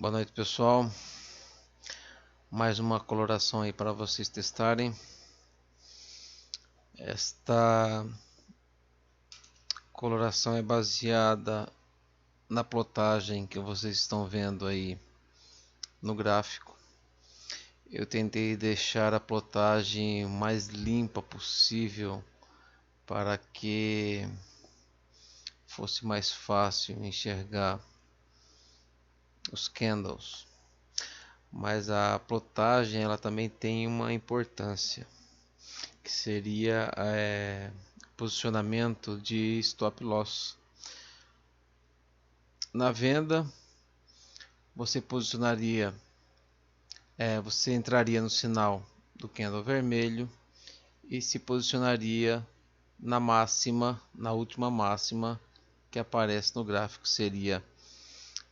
Boa noite, pessoal. Mais uma coloração aí para vocês testarem. Esta coloração é baseada na plotagem que vocês estão vendo aí no gráfico. Eu tentei deixar a plotagem o mais limpa possível para que fosse mais fácil enxergar os candles. Mas a plotagem ela também tem uma importância, que seria posicionamento de stop loss. Na venda, você posicionaria, você entraria no sinal do candle vermelho e se posicionaria na máxima, na última máxima que aparece no gráfico, seria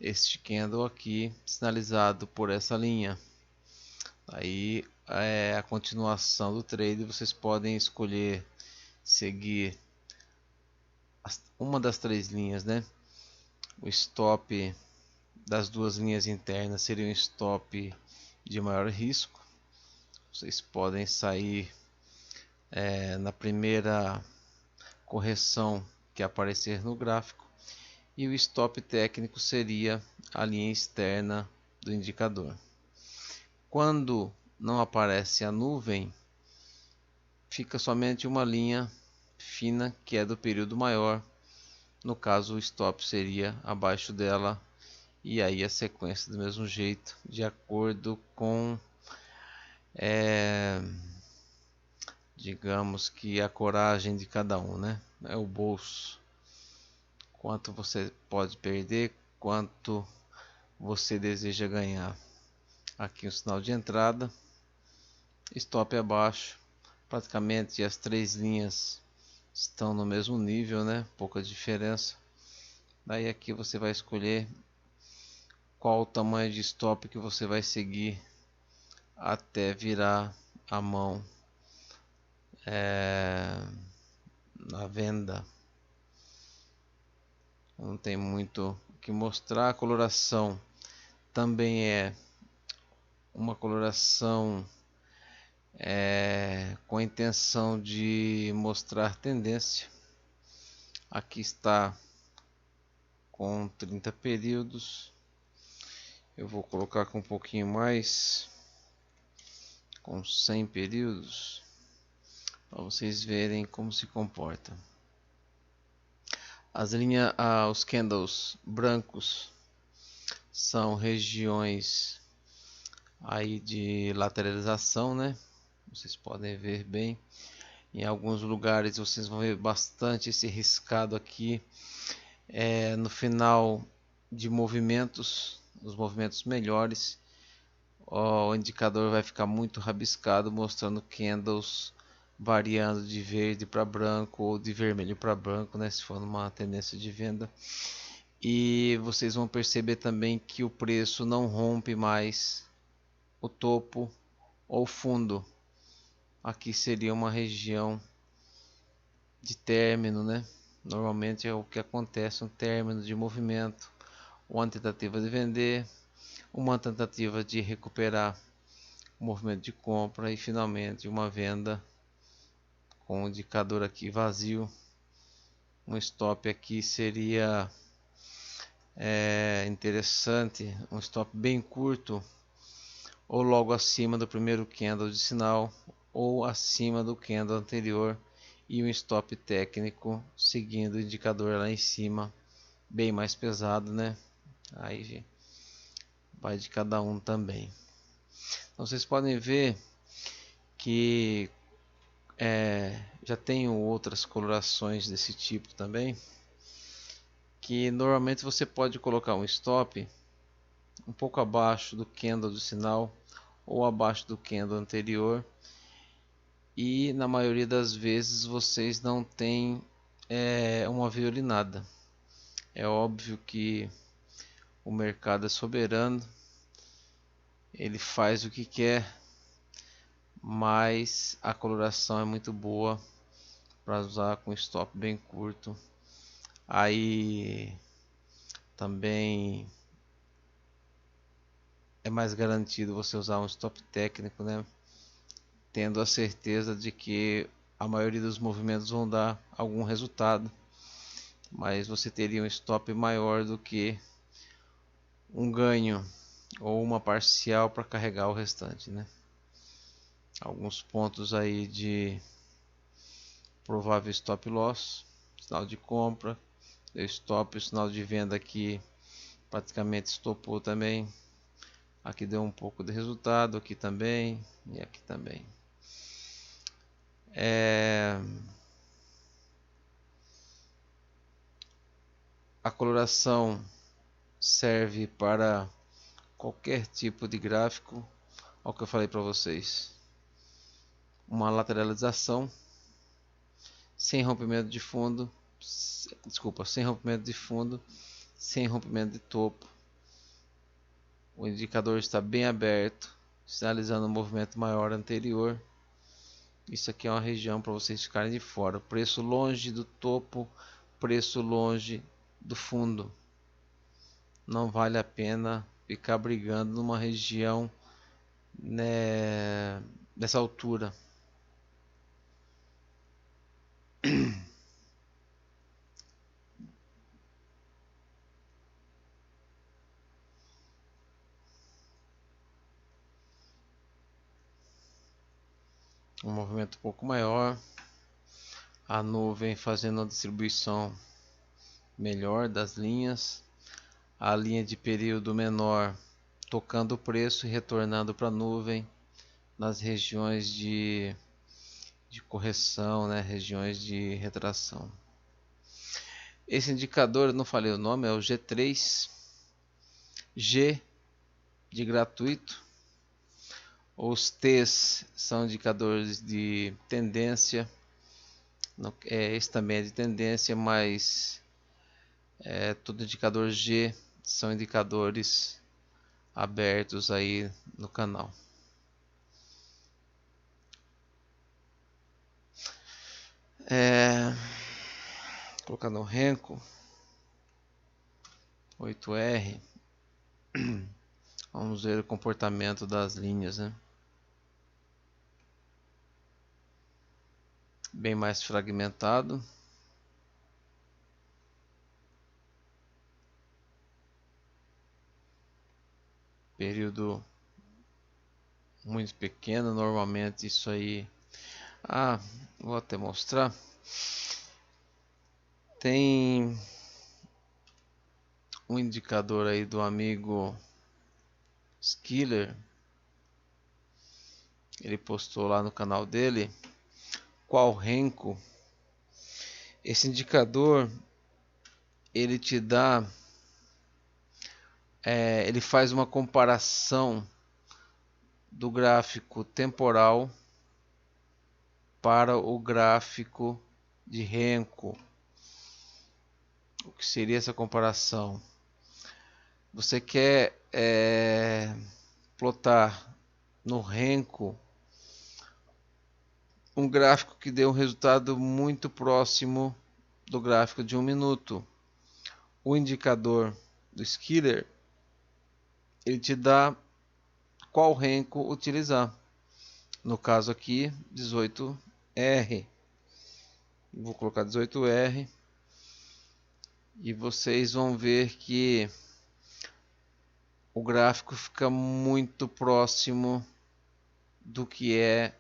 este candle aqui, sinalizado por essa linha. Aí é a continuação do trade. Vocês podem escolher seguir uma das três linhas, né? O stop das duas linhas internas seria um stop de maior risco. Vocês podem sair na primeira correção que aparecer no gráfico, e o stop técnico seria a linha externa do indicador. Quando não aparece a nuvem, fica somente uma linha fina que é do período maior. No caso, o stop seria abaixo dela, e aí a sequência do mesmo jeito, de acordo com digamos que a coragem de cada um, né? É o bolso, quanto você pode perder, quanto você deseja ganhar. Aqui o sinal de entrada, stop abaixo, praticamente as três linhas estão no mesmo nível, né? Pouca diferença. Daí aqui você vai escolher qual o tamanho de stop que você vai seguir até virar a mão na venda. Não tem muito o que mostrar. A coloração também é uma coloração com a intenção de mostrar tendência. Aqui está com 30 períodos. Eu vou colocar com um pouquinho mais, com 100 períodos, para vocês verem como se comporta. As linhas, os candles brancos são regiões aí de lateralização, né? Vocês podem ver bem. Em alguns lugares vocês vão ver bastante esse riscado aqui no final de movimentos, os movimentos melhores. O indicador vai ficar muito rabiscado, mostrando candles variando de verde para branco ou de vermelho para branco, né, se for numa tendência de venda. E vocês vão perceber também que o preço não rompe mais o topo ou fundo. Aqui seria uma região de término, né? Normalmente é o que acontece, um término de movimento, uma tentativa de vender, uma tentativa de recuperar o movimento de compra e finalmente uma venda com o indicador aqui vazio. Um stop aqui seria interessante, um stop bem curto, ou logo acima do primeiro candle de sinal, ou acima do candle anterior, e um stop técnico seguindo o indicador lá em cima, bem mais pesado, né? Aí vai de cada um também. Então vocês podem ver que já tenho outras colorações desse tipo também, que normalmente você pode colocar um stop um pouco abaixo do candle do sinal ou abaixo do candle anterior, e na maioria das vezes vocês não têm uma violinada. É óbvio que o mercado é soberano, ele faz o que quer, mas a coloração é muito boa para usar com stop bem curto. Aí também é mais garantido você usar um stop técnico, né? Tendo a certeza de que a maioria dos movimentos vão dar algum resultado, mas você teria um stop maior do que um ganho ou uma parcial para carregar o restante, né? Alguns pontos aí de provável stop loss, sinal de compra, deu stop, o sinal de venda aqui praticamente estopou também. Aqui deu um pouco de resultado, aqui também e aqui também. A coloração serve para qualquer tipo de gráfico. Olha o que eu falei para vocês. Uma lateralização sem rompimento de fundo, sem rompimento de fundo, sem rompimento de topo. O indicador está bem aberto, sinalizando um movimento maior anterior. Isso aqui é uma região para vocês ficarem de fora. Preço longe do topo, preço longe do fundo. Não vale a pena ficar brigando numa região, né, dessa altura. Um movimento um pouco maior, a nuvem fazendo a distribuição melhor das linhas, a linha de período menor tocando o preço e retornando para a nuvem nas regiões de correção, né, regiões de retração. Esse indicador, eu não falei o nome, é o G3, G de gratuito. Os T's são indicadores de tendência. Esse também é de tendência, mas todo indicador G são indicadores abertos aí no canal. Colocar no Renko 8R. Vamos ver o comportamento das linhas, né? Bem mais fragmentado. Período muito pequeno, normalmente isso aí. Vou até mostrar. Tem um indicador aí do amigo Skiller. Ele postou lá no canal dele. Qual Renko? Esse indicador ele te dá, ele faz uma comparação do gráfico temporal para o gráfico de Renko. O que seria essa comparação? Você quer plotar no Renko um gráfico que dê um resultado muito próximo do gráfico de 1 minuto. O indicador do Skiller ele te dá qual Renko utilizar. No caso aqui, 18R. Vou colocar 18R e vocês vão ver que o gráfico fica muito próximo do que é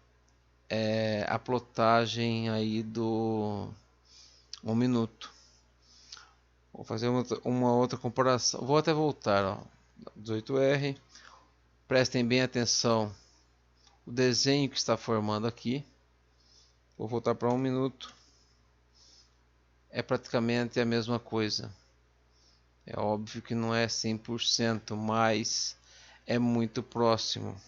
a plotagem aí do 1 minuto. Vou fazer uma outra comparação. Vou até voltar, ó. 18R. Prestem bem atenção o desenho que está formando aqui. Vou voltar para 1 minuto. É praticamente a mesma coisa. É óbvio que não é 100%, mas é muito próximo.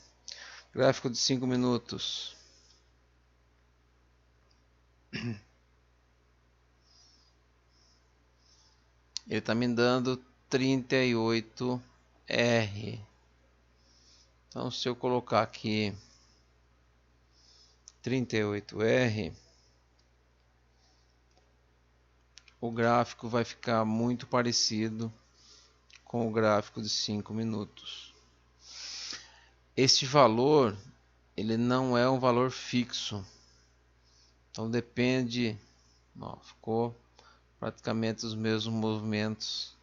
Gráfico de 5 minutos. Ele está me dando 38R. Então, se eu colocar aqui 38R, o gráfico vai ficar muito parecido com o gráfico de 5 minutos. Este valor ele não é um valor fixo, então depende. Ó, ficou praticamente os mesmos movimentos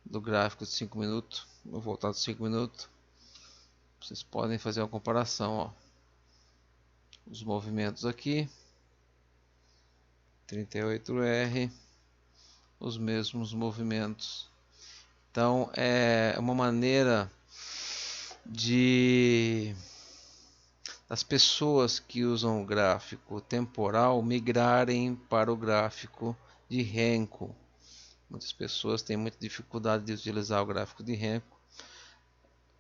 do gráfico de 5 minutos. Vou voltar dos 5 minutos. Vocês podem fazer uma comparação, ó. Os movimentos aqui, 38R, os mesmos movimentos. Então é uma maneira de as pessoas que usam o gráfico temporal migrarem para o gráfico de Renko. Muitas pessoas têm muita dificuldade de utilizar o gráfico de Renko.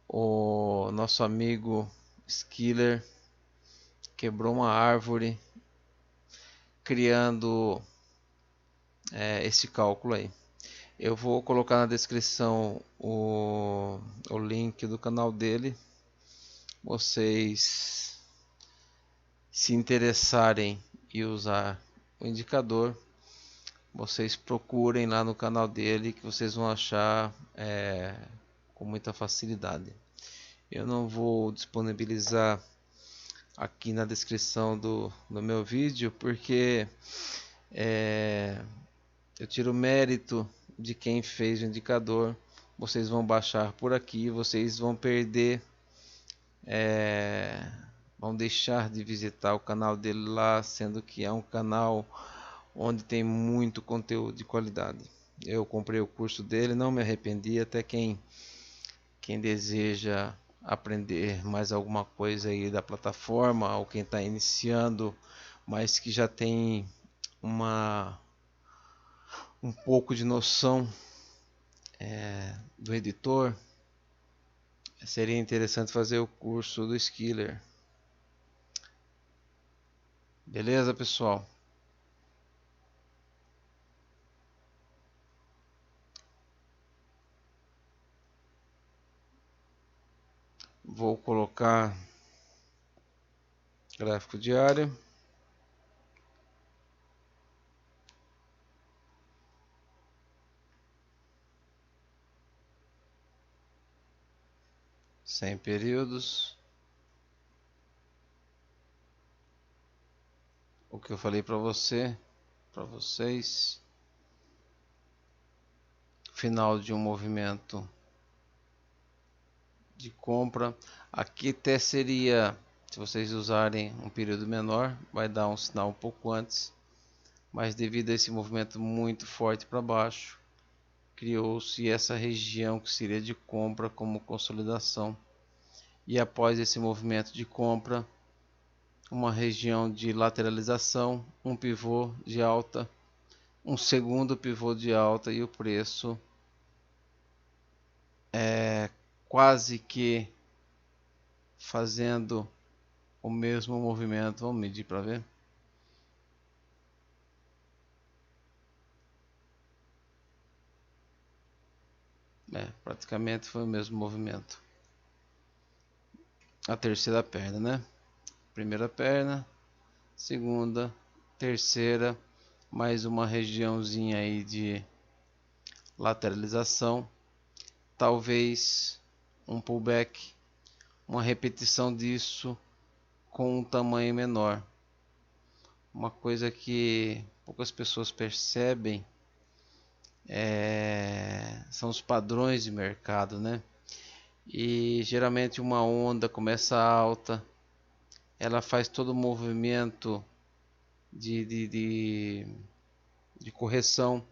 O nosso amigo Skiller quebrou uma árvore criando esse cálculo aí. Eu vou colocar na descrição o link do canal dele. Vocês se interessarem em usar o indicador, vocês procurem lá no canal dele que vocês vão achar com muita facilidade. Eu não vou disponibilizar aqui na descrição do meu vídeo porque eu tiro mérito de quem fez o indicador. Vocês vão baixar por aqui, vocês vão perder, vão deixar de visitar o canal dele lá, sendo que é um canal onde tem muito conteúdo de qualidade. Eu comprei o curso dele, não me arrependi. Até quem deseja aprender mais alguma coisa aí da plataforma, ou quem está iniciando, mas que já tem um pouco de noção do editor, seria interessante fazer o curso do Skiller. Beleza, pessoal? Vou colocar gráfico diário. Sem períodos. O que eu falei para vocês. Final de um movimento de compra. Aqui até seria, se vocês usarem um período menor, vai dar um sinal um pouco antes, mas devido a esse movimento muito forte para baixo, criou-se essa região que seria de compra como consolidação. E após esse movimento de compra, uma região de lateralização, um pivô de alta, um segundo pivô de alta, e o preço quase que fazendo o mesmo movimento. Vamos medir para ver. Praticamente foi o mesmo movimento. A terceira perna, né? Primeira perna, segunda, terceira, mais uma regiãozinha aí de lateralização, talvez um pullback, uma repetição disso com um tamanho menor. Uma coisa que poucas pessoas percebem são os padrões de mercado, né? E geralmente uma onda começa alta, ela faz todo o movimento de correção,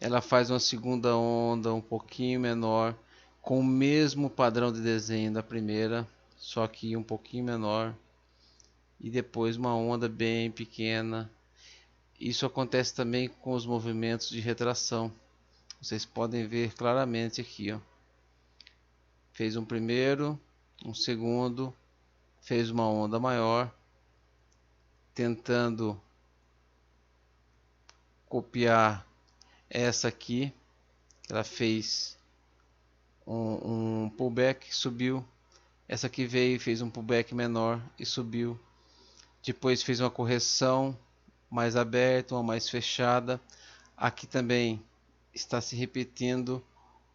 ela faz uma segunda onda um pouquinho menor, com o mesmo padrão de desenho da primeira, só que um pouquinho menor, e depois uma onda bem pequena. Isso acontece também com os movimentos de retração. Vocês podem ver claramente aqui, ó. Fez um primeiro, um segundo, fez uma onda maior, tentando copiar essa aqui. Ela fez um pullback, subiu. Essa aqui veio e fez um pullback menor e subiu. Depois fez uma correção mais aberta, uma mais fechada. Aqui também está se repetindo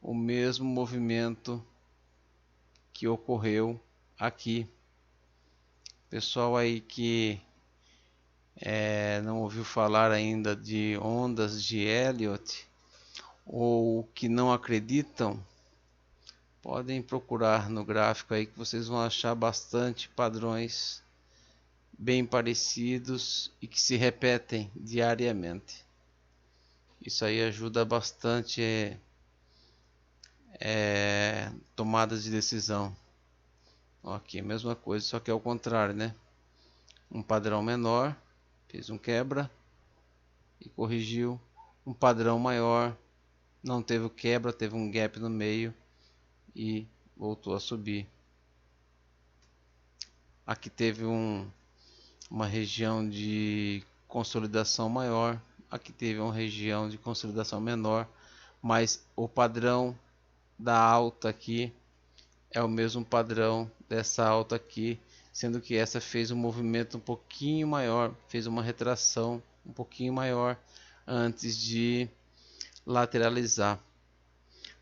o mesmo movimento que ocorreu aqui. Pessoal aí que não ouviu falar ainda de ondas de Elliott ou que não acreditam, podem procurar no gráfico aí que vocês vão achar bastante padrões bem parecidos e que se repetem diariamente. Isso aí ajuda bastante tomadas de decisão. Aqui, mesma coisa, só que é o contrário, né? Um padrão menor, fez um quebra e corrigiu. Um padrão maior, não teve o quebra, teve um gap no meio e voltou a subir. Aqui teve uma região de consolidação maior, aqui teve uma região de consolidação menor, mas o padrão da alta aqui é o mesmo padrão dessa alta aqui, sendo que essa fez um movimento um pouquinho maior, fez uma retração um pouquinho maior antes de lateralizar.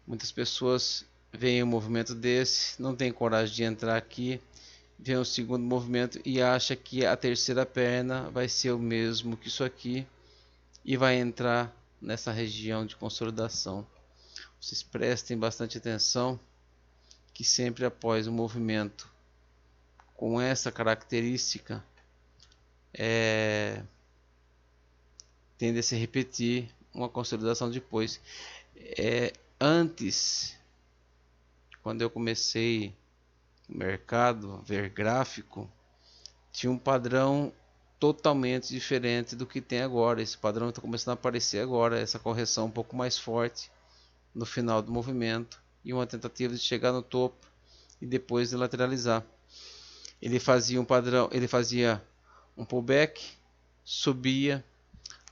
Muitas pessoas veem um movimento desse, não tem coragem de entrar aqui, vê o segundo movimento e acha que a terceira perna vai ser o mesmo que isso aqui e vai entrar nessa região de consolidação. Vocês prestem bastante atenção que sempre após um movimento com essa característica tende a se repetir uma consolidação depois. Antes, quando eu comecei no mercado, ver gráfico, tinha um padrão totalmente diferente do que tem agora. Esse padrão está começando a aparecer agora, essa correção um pouco mais forte no final do movimento e uma tentativa de chegar no topo e depois de lateralizar. Ele fazia um padrão, ele fazia um pullback, subia,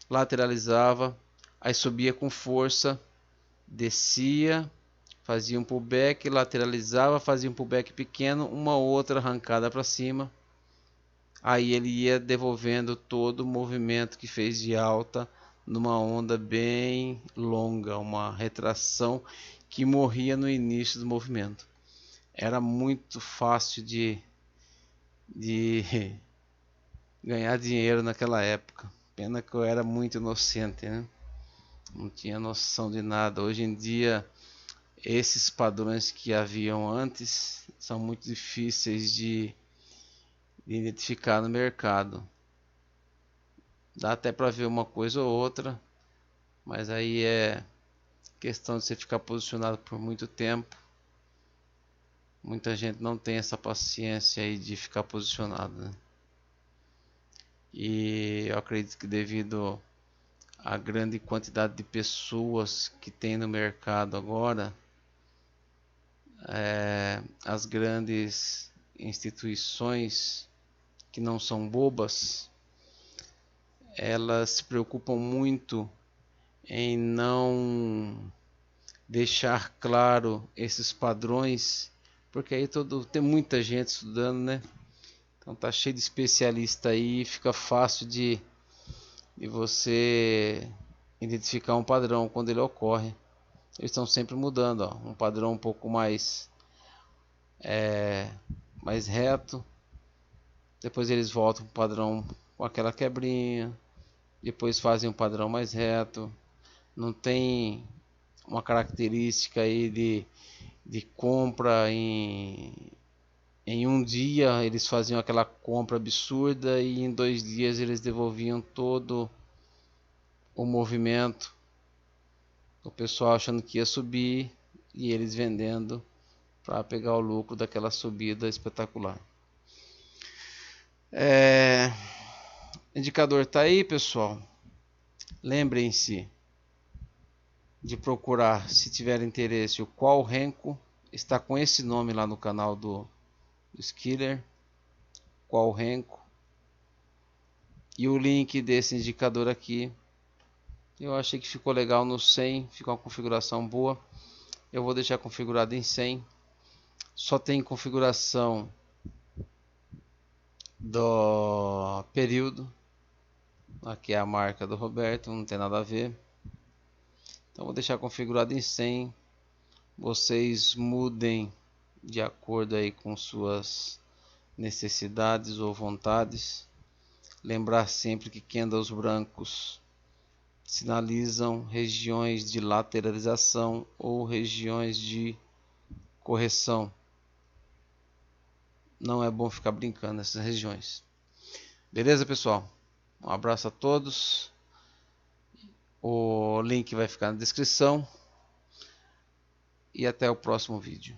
lateralizava, aí subia com força, descia, fazia um pullback, lateralizava, fazia um pullback pequeno, uma outra arrancada para cima. Aí ele ia devolvendo todo o movimento que fez de alta numa onda bem longa, uma retração que morria no início do movimento. Era muito fácil de ganhar dinheiro naquela época. Pena que eu era muito inocente, né? Não tinha noção de nada. Hoje em dia, esses padrões que haviam antes são muito difíceis de identificar no mercado. Dá até para ver uma coisa ou outra, mas aí é questão de você ficar posicionado por muito tempo. Muita gente não tem essa paciência aí de ficar posicionado, né? E eu acredito que devido à grande quantidade de pessoas que tem no mercado agora, as grandes instituições que não são bobas, elas se preocupam muito em não deixar claro esses padrões, porque aí tem muita gente estudando, né? Então tá cheio de especialista aí, fica fácil de você identificar um padrão quando ele ocorre. Eles estão sempre mudando, ó, um padrão um pouco mais reto, depois eles voltam para o padrão com aquela quebrinha, depois fazem um padrão mais reto. Não tem uma característica aí de compra em um dia eles faziam aquela compra absurda e em 2 dias eles devolviam todo o movimento, o pessoal achando que ia subir e eles vendendo para pegar o lucro daquela subida espetacular. Indicador tá aí, pessoal. Lembrem-se de procurar, se tiver interesse, o qual Renko está com esse nome lá no canal do Skiller, qual Renko, e o link desse indicador aqui. Eu achei que ficou legal no 100, ficou uma configuração boa. Eu vou deixar configurado em 100. Só tem configuração do período. Aqui é a marca do Roberto, não tem nada a ver. Então vou deixar configurado em 100. Vocês mudem de acordo aí com suas necessidades ou vontades. Lembrar sempre que candles brancos sinalizam regiões de lateralização ou regiões de correção. Não é bom ficar brincando nessas regiões. Beleza, pessoal? Um abraço a todos. O link vai ficar na descrição. E até o próximo vídeo.